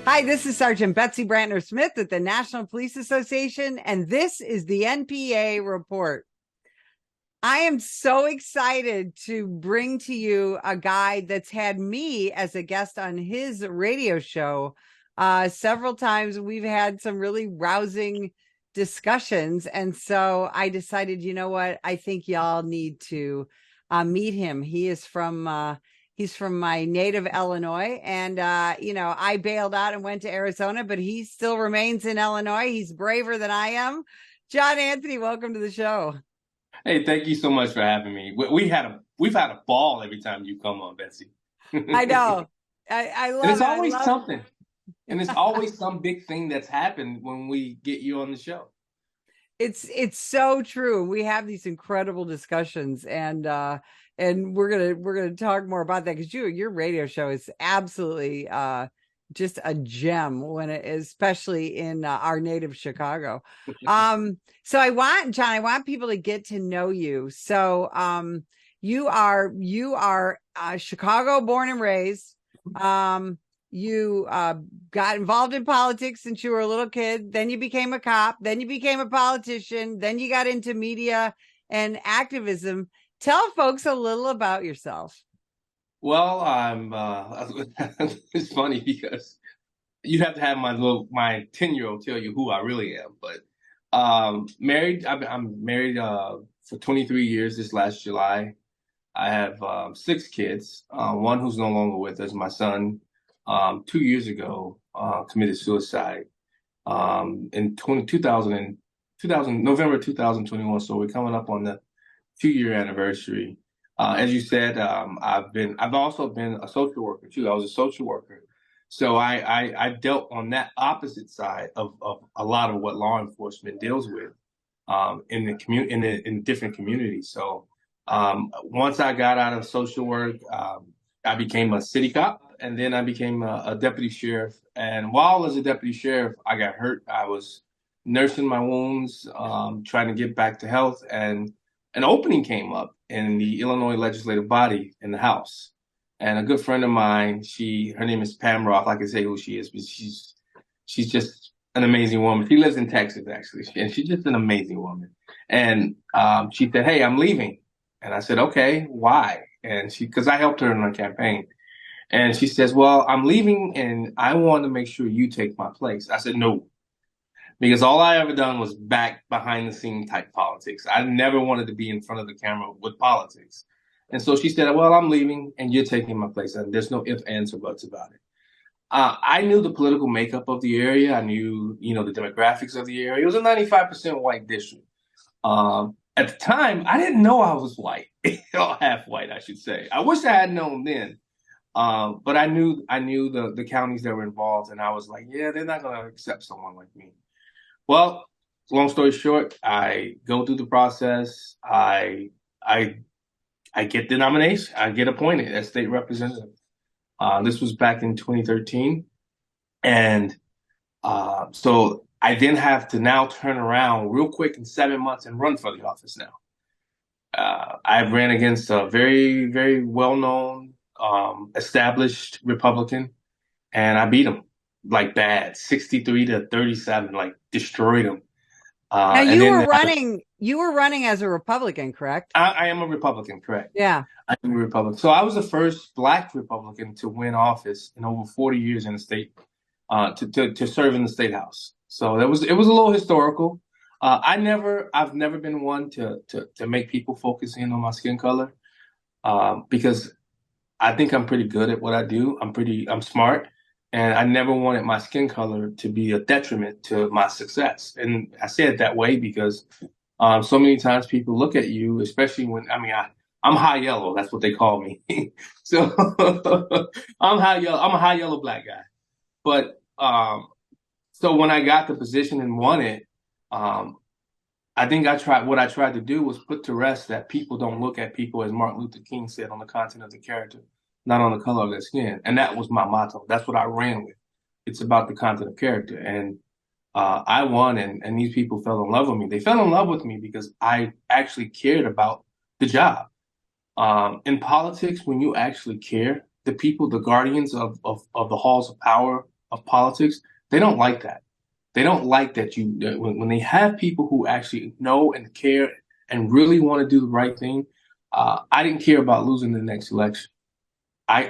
Hi, this is Sergeant Betsy Brantner Smith at the National Police Association, and this is the NPA report. I am so excited to bring to you a guy that's had me as a guest on his radio show several times. We've had some really rousing discussions. And so I decided, you know what? I think y'all need to meet him. He's from my native Illinois. And, I bailed out and went to Arizona, but he still remains in Illinois. He's braver than I am. John Anthony, welcome to the show. Hey, thank you so much for having me. We've had a ball every time you come on, Betsy. I And know. I love it's it. I always love something. And it's always some big thing that's happened when we get you on the show. it's so true. We have these incredible discussions, and we're gonna talk more about that because your radio show is absolutely just a gem when it especially in our native Chicago. So I want people to get to know you. So you are Chicago born and raised. You got involved in politics since you were a little kid. Then you became a cop. Then you became a politician. Then you got into media and activism. Tell folks a little about yourself. Well, it's funny because you have to have my 10-year-old tell you who I really am. But married, I'm married for 23 years this last July. I have six kids. One who's no longer with us, my son, 2 years ago, committed suicide in 2000 November 2021. So we're coming up on the 2 year anniversary. As you said, I've also been a social worker too. I was a social worker. So I dealt on that opposite side of a lot of what law enforcement deals with in the community in different communities. So once I got out of social work, I became a city cop, and then I became a deputy sheriff. And while as a deputy sheriff, I got hurt. I was nursing my wounds, trying to get back to health, and an opening came up in the Illinois legislative body in the House. And a good friend of mine, her name is Pam Roth. I can say who she is, but she's just an amazing woman. She lives in Texas, actually, and she's just an amazing woman. And she said, "Hey, I'm leaving." And I said, "Okay, why?" And because I helped her in her campaign. And she says, "Well, I'm leaving and I want to make sure you take my place." I said, "No," because all I ever done was back behind the scene type politics. I never wanted to be in front of the camera with politics. And so she said, "Well, I'm leaving and you're taking my place." And there's no ifs, ands, or buts about it. I knew the political makeup of the area. I knew, the demographics of the area. It was a 95% white district. At the time, I didn't know I was white, or half white, I should say. I wish I had known then. But I knew the counties that were involved, and I was like, yeah, they're not going to accept someone like me. Well, long story short, I go through the process. I I get the nomination. I get appointed as state representative. This was back in 2013, and so I then have to now turn around real quick in 7 months and run for the office now. I ran against a very, very well-known, established Republican, and I beat him like bad, 63-37, like destroyed him. Now And then you were running as a Republican, correct? I am a Republican, correct? Yeah. I am a Republican. So I was the first Black Republican to win office in over 40 years in the state, to serve in the state house. So it was a little historical. I've never been one to make people focus in on my skin color, because I think I'm pretty good at what I do. I'm smart, and I never wanted my skin color to be a detriment to my success. And I say it that way because so many times people look at you, especially when I'm high yellow. That's what they call me. So I'm high yellow. I'm a high yellow black guy. But so when I got the position and won it, um, I think what I tried to do was put to rest that people don't look at people, as Martin Luther King said, on the content of the character, not on the color of their skin. And that was my motto. That's what I ran with. It's about the content of character. And I won, and these people fell in love with me. They fell in love with me because I actually cared about the job. In politics, when you actually care, the people, the guardians of the halls of power of politics, they don't like that. They don't like that when they have people who actually know and care and really want to do the right thing. I didn't care about losing the next election.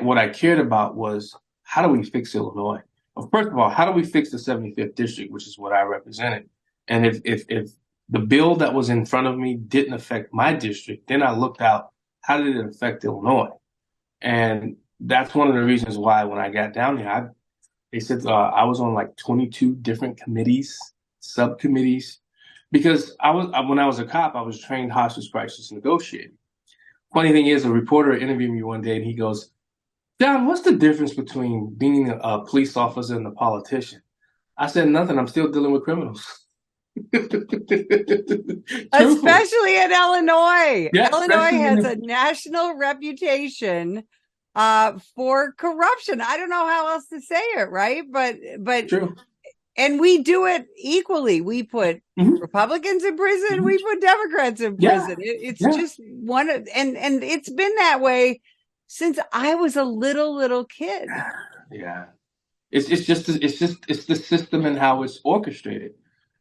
What I cared about was how do we fix Illinois? Well, first of all, how do we fix the 75th district, which is what I represented? And if the bill that was in front of me didn't affect my district, then I looked out, how did it affect Illinois? And that's one of the reasons why when I got down here, they said I was on like 22 different committees, subcommittees, because when I was a cop, I was trained hostage crisis negotiator. Funny thing is, a reporter interviewed me one day, and he goes, "John, what's the difference between being a police officer and a politician?" I said, "Nothing. I'm still dealing with criminals." Especially in Illinois. Yeah, Illinois has a national reputation for corruption. I don't know how else to say it, right? But true. And we do it equally. We put Republicans in prison. We put Democrats in prison. It's just one of, and it's been that way since I was a little kid. Yeah, it's the system and how it's orchestrated,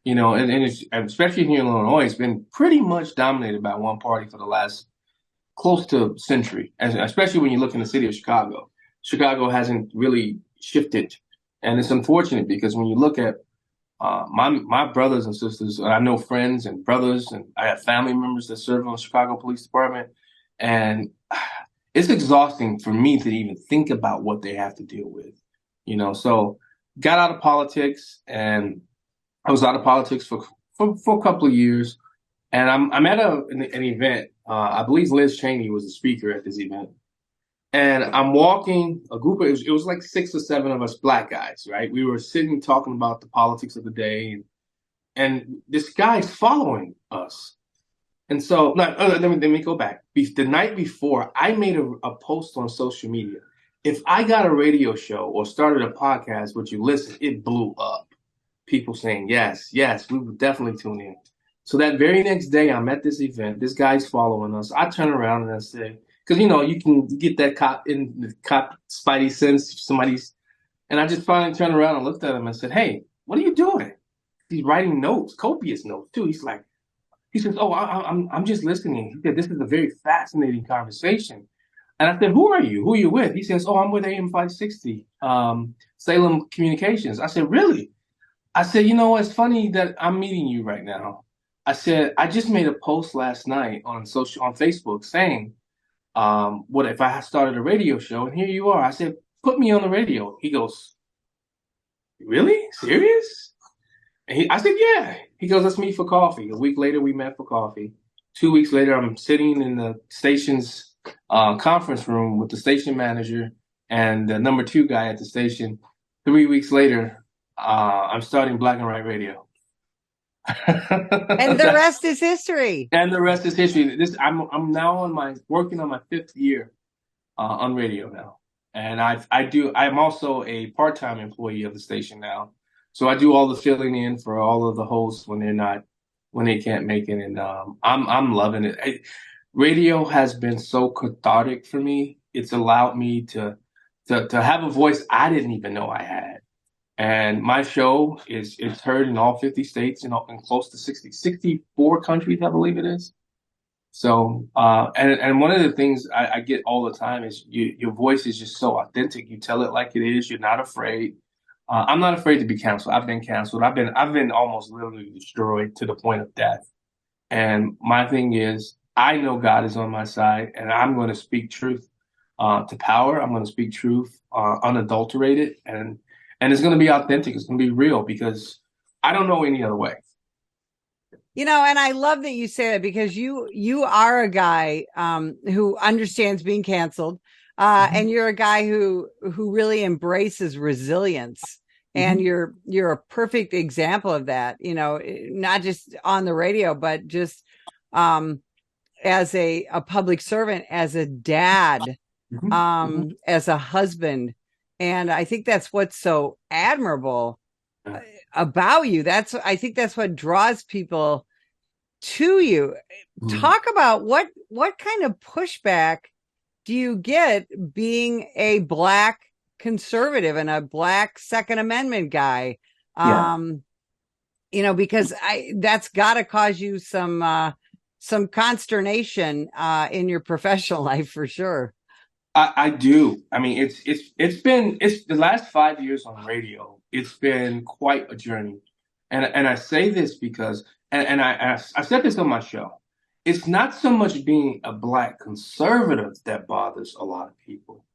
and it's, especially here in Illinois, it's been pretty much dominated by one party for the last close to century, especially when you look in the city of Chicago. Chicago hasn't really shifted, and it's unfortunate because when you look at my brothers and sisters, I know friends and brothers, and I have family members that serve on the Chicago Police Department, and it's exhausting for me to even think about what they have to deal with, So got out of politics, and I was out of politics for a couple of years, and I'm at an event. I believe Liz Cheney was the speaker at this event. And I'm walking a group of, it was like 6 or 7 of us black guys, right? We were sitting talking about the politics of the day, and this guy's following us. And so, let me go back. The night before, I made a post on social media. If I got a radio show or started a podcast, would you listen? It blew up. People saying, yes, we would definitely tune in. So that very next day, I'm at this event. This guy's following us. I turn around and I say, because you can get that cop spidey sense. And I just finally turned around and looked at him and said, "Hey, what are you doing?" He's writing notes, copious notes too. He says, "Oh, I'm just listening." He said, "This is a very fascinating conversation." And I said, "Who are you? Who are you with?" He says, "Oh, I'm with AM 560, Salem Communications." I said, "Really?" I said, "It's funny that I'm meeting you right now." I said, "I just made a post last night on Facebook saying, what if I started a radio show, and here you are." I said, "Put me on the radio." He goes, "Really? Serious?" I said, "Yeah." He goes, "Let's meet for coffee." A week later, we met for coffee. 2 weeks later, I'm sitting in the station's conference room with the station manager and the number 2 guy at the station. 3 weeks later, I'm starting Black and White Radio. And the rest is history. And the rest is history. I'm now working on my 5th year on radio now, and I'm also a part-time employee of the station now, so I do all the filling in for all of the hosts when they can't make it, and I'm loving it. Radio has been so cathartic for me. It's allowed me to have a voice I didn't even know I had. And my show is heard in all 50 states and close to 64 countries, I believe it is. So, and one of the things I get all the time is your voice is just so authentic. You tell it like it is. You're not afraid. I'm not afraid to be canceled. I've been canceled. I've been almost literally destroyed to the point of death. And my thing is, I know God is on my side, and I'm going to speak truth to power. I'm going to speak truth unadulterated, and it's going to be authentic. It's going to be real because I don't know any other way. And I love that you say that because you are a guy who understands being canceled, and you're a guy who really embraces resilience, and you're a perfect example of that. Not just on the radio, but just as a public servant, as a dad, as a husband, and I think that's what's so admirable about you. I think that's what draws people to you. Talk about what kind of pushback do you get being a Black conservative and a Black Second Amendment guy. Yeah. Because that's got to cause you some consternation in your professional life for sure. I do. I mean, it's the last 5 years on radio. It's been quite a journey, and I say this because I said this on my show. It's not so much being a Black conservative that bothers a lot of people.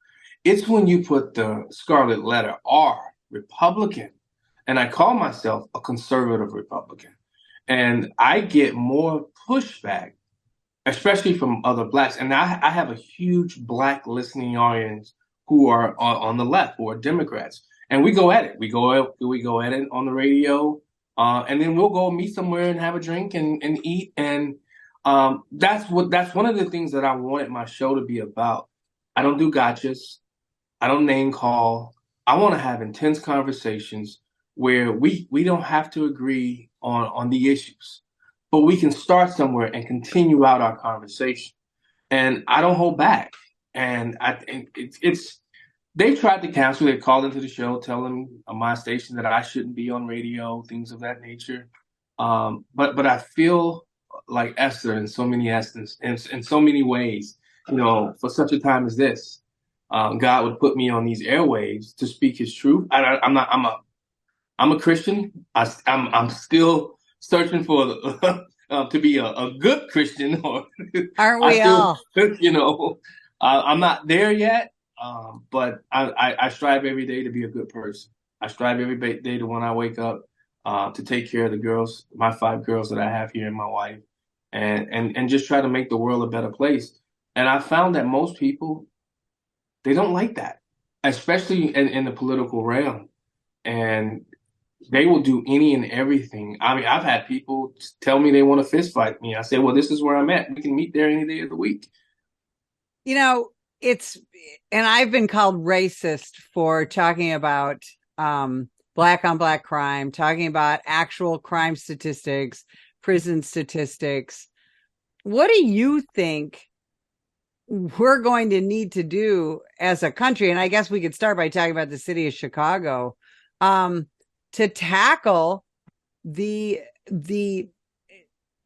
It's when you put the scarlet letter R, Republican, and I call myself a conservative Republican, and I get more pushback, especially from other Blacks. And I have a huge Black listening audience who are on the left, who are Democrats, and we go at it. We go at it on the radio, and then we'll go meet somewhere and have a drink and eat. And that's one of the things that I wanted my show to be about. I don't do gotchas. I don't name call. I want to have intense conversations where we don't have to agree on the issues, but we can start somewhere and continue out our conversation. And I don't hold back. And I think it's they tried to cancel. They called into the show, telling my station that I shouldn't be on radio, things of that nature. But I feel like Esther in so many essence in so many ways. For such a time as this, God would put me on these airwaves to speak His truth. I'm a Christian. I'm still searching for to be a good Christian, or Aren't we all? I'm not there yet. But I strive every day to be a good person. I strive every day to when I wake up to take care of the girls, my 5 girls that I have here, and my wife, and just try to make the world a better place. And I found that most people, they don't like that, especially in the political realm. And they will do any and everything. I mean, I've had people tell me they want to fist fight me. I say, well, this is where I'm at. We can meet there any day of the week. And I've been called racist for talking about Black on Black crime, talking about actual crime statistics, prison statistics. What do you think we're going to need to do as a country? And I guess we could start by talking about the city of Chicago, to tackle the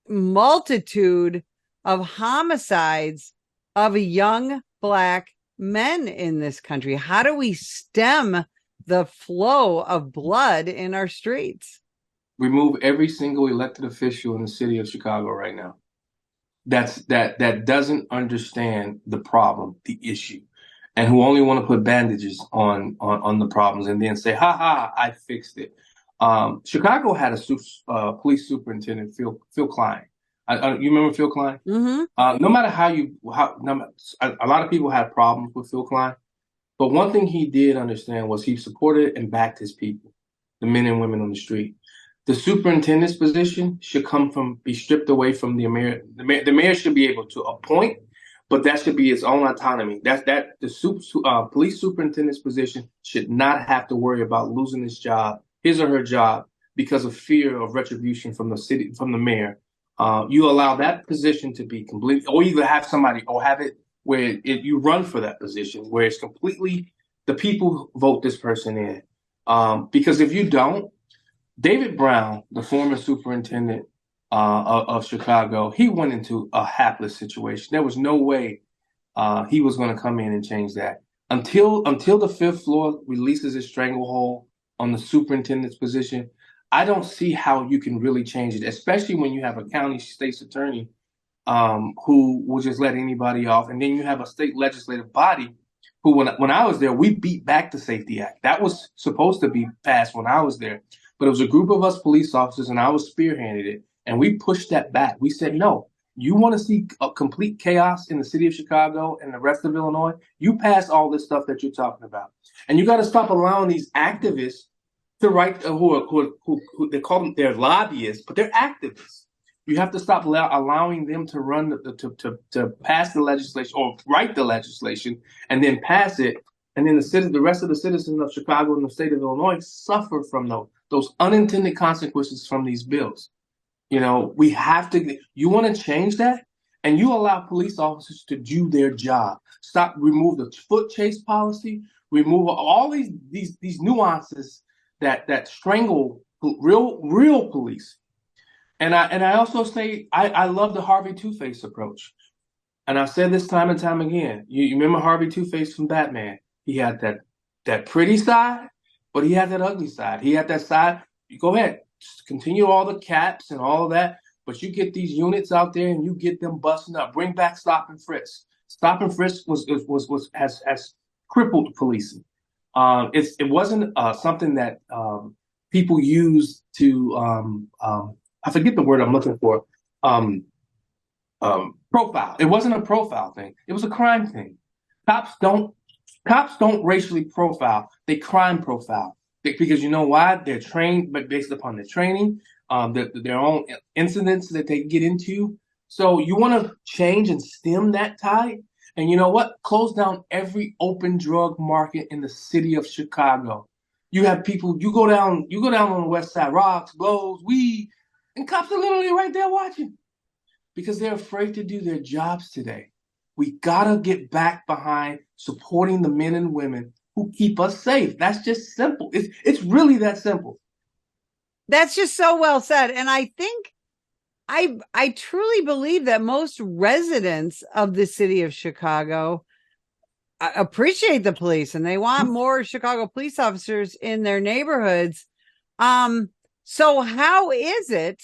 multitude of homicides of young Black men in this country. How do we stem the flow of blood in our streets? Remove every single elected official in the city of Chicago right now. That doesn't understand the problem, the issue, and who only want to put bandages on the problems and then say, "Ha ha, I fixed it." Chicago had a police superintendent, Phil Klein. You remember Phil Klein? Mm-hmm. No matter a lot of people had problems with Phil Klein, but one thing he did understand was he supported and backed his people, the men and women on the street. The superintendent's position should be stripped away from the mayor. The mayor should be able to appoint, but that should be its own autonomy. The police superintendent's position should not have to worry about losing his or her job, because of fear of retribution from the mayor. You allow that position to be complete, or either have somebody, or have it where you run for that position, where it's completely the people vote this person in. Because if you don't, David Brown, the former superintendent of Chicago, he went into a hapless situation. There was no way he was going to come in and change that until the fifth floor releases its stranglehold on the superintendent's position. I don't see how you can really change it, especially when you have a county state's attorney who will just let anybody off, and then you have a state legislative body who, when I was there, we beat back the Safety Act. That was supposed to be passed when I was there, but it was a group of us police officers, and I was spearheading it, and we pushed that back. We said, no, you want to see a complete chaos in the city of Chicago and the rest of Illinois? You pass all this stuff that you're talking about, and you got to stop allowing these activists to write, who they call them, they're lobbyists, but they're activists. You have to stop allowing them to run to pass the legislation or write the legislation and then pass it, and then the rest of the citizens of Chicago and the state of Illinois suffer from those unintended consequences from these bills. We have to. You want to change that? and you allow police officers to do their job. Remove the foot chase policy, remove all these nuances that strangle real police. And I also say I love the Harvey Two-Face approach. And I've said this time and time again. You remember Harvey Two-Face from Batman? He had that pretty side, but he had that ugly side. He had that side. You go ahead, just continue all the caps and all of that, but you get these units out there and you get them busting up. Bring back stop and frisk. Stop and frisk has crippled policing. It wasn't something that people used to I forget the word I'm looking for. Profile. It wasn't a profile thing. It was a crime thing. Cops don't racially profile. They crime profile because you know why? They're trained, but based upon their training, their own incidents that they get into. So you want to change and stem that tide. And you know what? Close down every open drug market in the city of Chicago. You have people. You go down on the west side, rocks, blows, weed, and cops are literally right there watching because they're afraid to do their jobs today. We gotta get back behind supporting the men and women who keep us safe. That's just simple. It's really that simple. That's just so well said. And I think I truly believe that most residents of the city of Chicago appreciate the police and they want more Chicago police officers in their neighborhoods. So how is it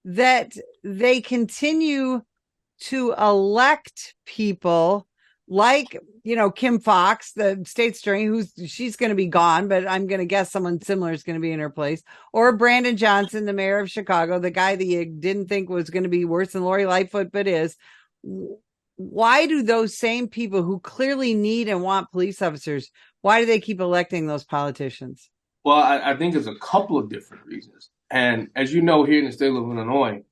that they continue to elect people like, Kim Fox, the state's attorney, she's going to be gone, but I'm going to guess someone similar is going to be in her place, or Brandon Johnson, the mayor of Chicago, the guy that you didn't think was going to be worse than Lori Lightfoot, but is. Why do those same people who clearly need and want police officers, why do they keep electing those politicians? Well, I think there's a couple of different reasons. And as you know, here in the state of Illinois,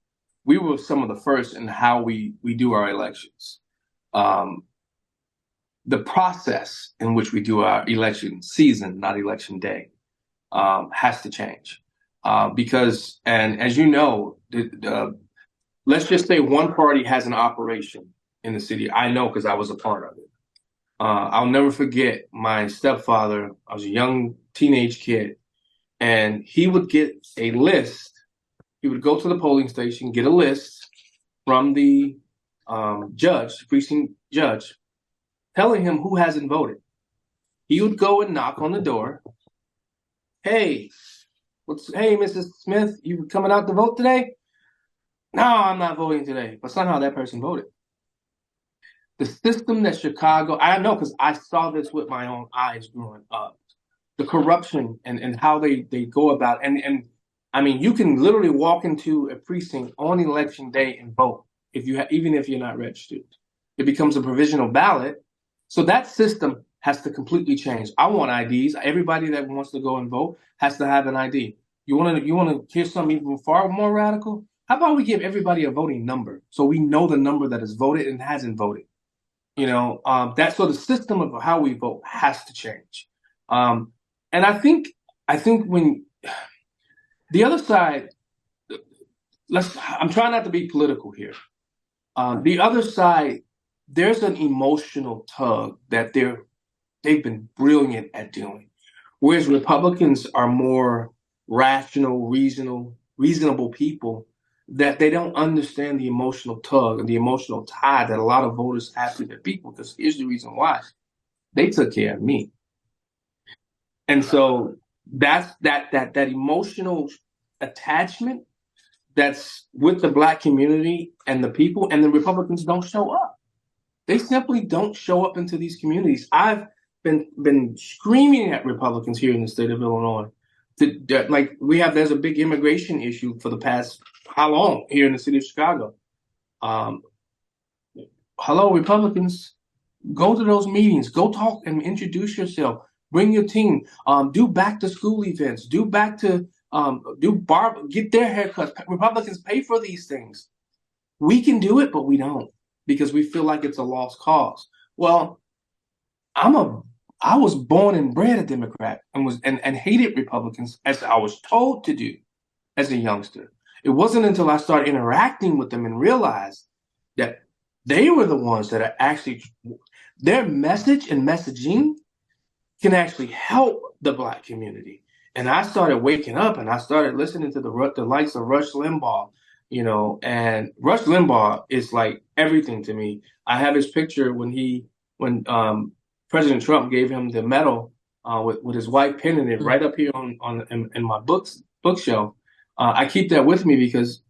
we were some of the first in how we do our elections. The process in which we do our election season, not election day, has to change. Because, and as you know, let's just say one party has an operation in the city. I know because I was a part of it. I'll never forget my stepfather. I was a young teenage kid, and he would get a list. He would go to the polling station, get a list from the precinct judge, telling him who hasn't voted. He would go and knock on the door. Hey, Mrs. Smith, you coming out to vote today? No, I'm not voting today. But somehow that person voted. The system that Chicago, I know because I saw this with my own eyes growing up. The corruption and how they go about and I mean you can literally walk into a precinct on election day and vote even if you're not registered. It becomes a provisional ballot. So that system has to completely change. I want IDs. Everybody that wants to go and vote has to have an ID. You want to hear something even far more radical? How about we give everybody a voting number so we know the number that has voted and hasn't voted? That's so the system of how we vote has to change. And I think when the other side, I'm trying not to be political here. The other side, there's an emotional tug that they've been brilliant at doing, whereas Republicans are more rational, reasonable people that they don't understand the emotional tug and the emotional tie that a lot of voters have to their people. Because here's the reason why: they took care of me. And so that's that emotional attachment that's with the Black community and the people, and the Republicans don't show up. They simply don't show up into these communities. I've been screaming at Republicans here in the state of Illinois. There's a big immigration issue for the past how long here in the city of Chicago. Hello, Republicans, go to those meetings, go talk and introduce yourself. Bring your team. Do back to school events. Do back to get their haircuts. Republicans pay for these things. We can do it, but we don't because we feel like it's a lost cause. Well, I was born and bred a Democrat and hated Republicans as I was told to do as a youngster. It wasn't until I started interacting with them and realized that they were the ones that are actually, their message and messaging can actually help the Black community. And I started waking up and I started listening to the likes of Rush Limbaugh, and Rush Limbaugh is like everything to me. I have his picture when President Trump gave him the medal with his white pen in it, right up here in my bookshelf. I keep that with me because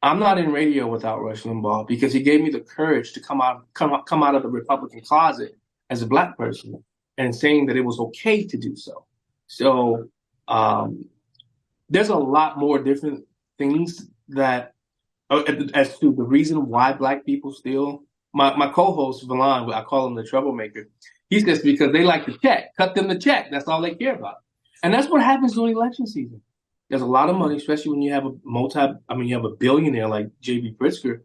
I'm not in radio without Rush Limbaugh, because he gave me the courage to come out of the Republican closet as a Black person and saying that it was okay to do so. So there's a lot more different things that as to the reason why Black people still. My co-host Valon, I call him the troublemaker. He says because they like to check, cut them the check. That's all they care about, and that's what happens during election season. There's a lot of money, especially when you have you have a billionaire like J.B. Pritzker.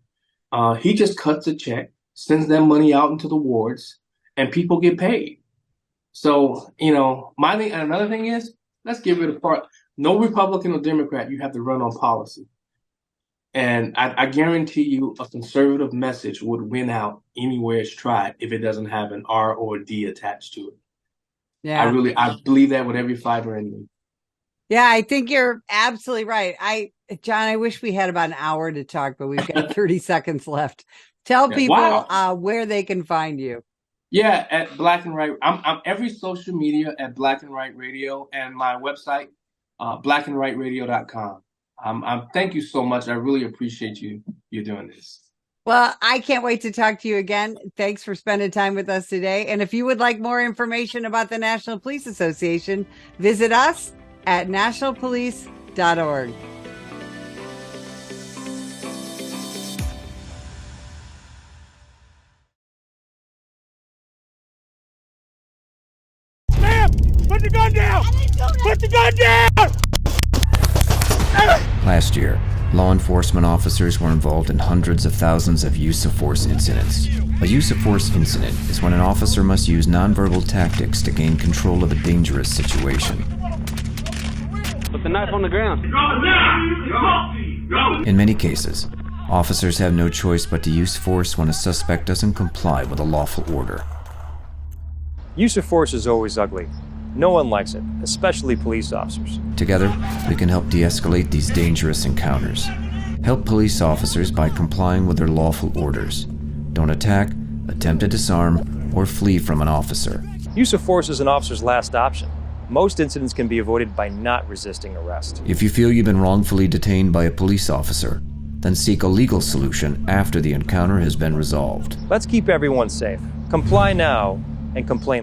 He just cuts a check, sends that money out into the wards, and people get paid. So, my thing, and another thing is, let's get rid of part. No Republican or Democrat, you have to run on policy. And I guarantee you a conservative message would win out anywhere it's tried if it doesn't have an R or a D attached to it. Yeah. I believe that with every fiber in me. Yeah, I think you're absolutely right. John, I wish we had about an hour to talk, but we've got 30 seconds left. Tell people where they can find you. Yeah, at Black and Right. I'm every social media at Black and Right Radio, and my website, blackandrightradio.com. Thank you so much. I really appreciate you doing this. Well, I can't wait to talk to you again. Thanks for spending time with us today. And if you would like more information about the National Police Association, visit us at nationalpolice.org. Ma'am, put the gun down! Put the gun down! Last year, law enforcement officers were involved in hundreds of thousands of use of force incidents. A use of force incident is when an officer must use nonverbal tactics to gain control of a dangerous situation. Put the knife on the ground. In many cases, officers have no choice but to use force when a suspect doesn't comply with a lawful order. Use of force is always ugly. No one likes it, especially police officers. Together, we can help de-escalate these dangerous encounters. Help police officers by complying with their lawful orders. Don't attack, attempt to disarm, or flee from an officer. Use of force is an officer's last option. Most incidents can be avoided by not resisting arrest. If you feel you've been wrongfully detained by a police officer, then seek a legal solution after the encounter has been resolved. Let's keep everyone safe. Comply now and complain later.